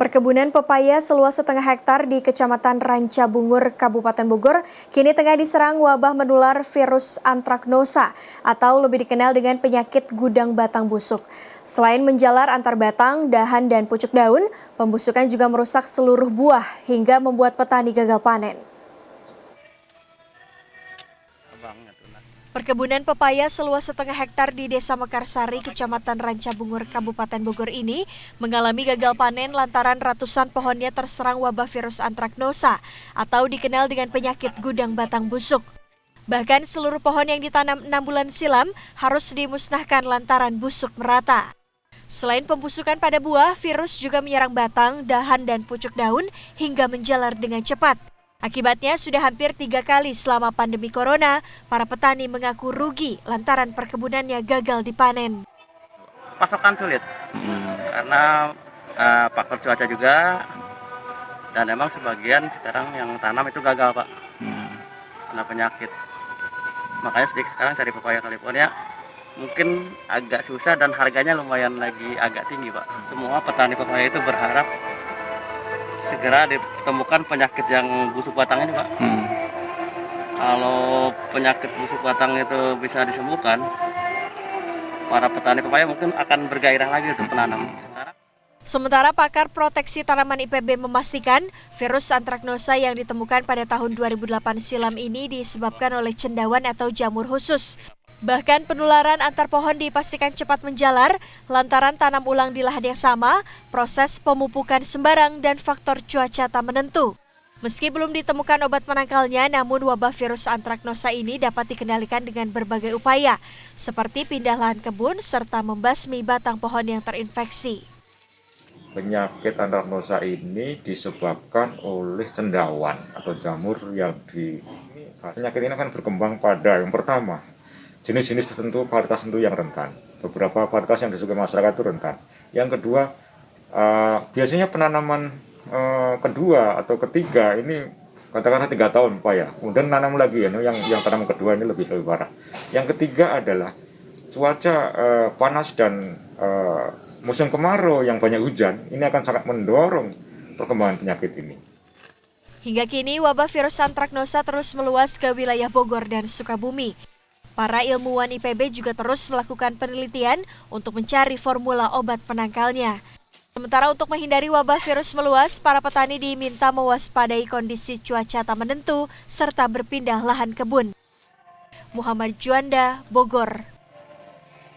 Perkebunan pepaya seluas setengah hektar di Kecamatan Ranca Bungur, Kabupaten Bogor, kini tengah diserang wabah menular virus antraknosa atau lebih dikenal dengan penyakit gudang batang busuk. Selain menjalar antar batang, dahan, dan pucuk daun, pembusukan juga merusak seluruh buah hingga membuat petani gagal panen. Perkebunan pepaya seluas setengah hektar di Desa Mekarsari, Kecamatan Ranca Bungur, Kabupaten Bogor ini mengalami gagal panen lantaran ratusan pohonnya terserang wabah virus antraknosa atau dikenal dengan penyakit gudang batang busuk. Bahkan seluruh pohon yang ditanam 6 bulan silam harus dimusnahkan lantaran busuk merata. Selain pembusukan pada buah, virus juga menyerang batang, dahan, dan pucuk daun hingga menjalar dengan cepat. Akibatnya sudah hampir 3 kali selama pandemi corona, para petani mengaku rugi lantaran perkebunannya gagal dipanen. Pasokan sulit, karena faktor cuaca juga, dan emang sebagian sekarang yang tanam itu gagal, Pak, kena penyakit. Makanya sedikit sekarang cari pepaya California mungkin agak susah dan harganya lumayan lagi agak tinggi, Pak. Semua petani pepaya itu berharap segera ditemukan penyakit yang busuk batang ini, Pak. Kalau penyakit busuk batang itu bisa disembuhkan, para petani pepaya mungkin akan bergairah lagi untuk menanam. Sementara pakar proteksi tanaman IPB memastikan virus antraknosa yang ditemukan pada tahun 2008 silam ini disebabkan oleh cendawan atau jamur khusus. Bahkan penularan antar pohon dipastikan cepat menjalar lantaran tanam ulang di lahan yang sama, proses pemupukan sembarang, dan faktor cuaca tak menentu. Meski belum ditemukan obat penangkalnya, namun wabah virus antraknosa ini dapat dikendalikan dengan berbagai upaya, seperti pindah lahan kebun serta membasmi batang pohon yang terinfeksi. Penyakit antraknosa ini disebabkan oleh cendawan atau jamur yang penyakit ini akan berkembang pada yang pertama, jenis-jenis tertentu, varietas tertentu yang rentan. Beberapa varietas yang disukai masyarakat itu rentan. Yang kedua, biasanya penanaman kedua atau ketiga ini katakanlah 3 tahun pepaya. Kemudian nanam lagi yang tanaman kedua ini lebih parah. Yang ketiga adalah cuaca panas dan musim kemarau yang banyak hujan. Ini akan sangat mendorong perkembangan penyakit ini. Hingga kini wabah virus antraknosa terus meluas ke wilayah Bogor dan Sukabumi. Para ilmuwan IPB juga terus melakukan penelitian untuk mencari formula obat penangkalnya. Sementara untuk menghindari wabah virus meluas, para petani diminta mewaspadai kondisi cuaca tak menentu serta berpindah lahan kebun. Muhammad Juanda, Bogor.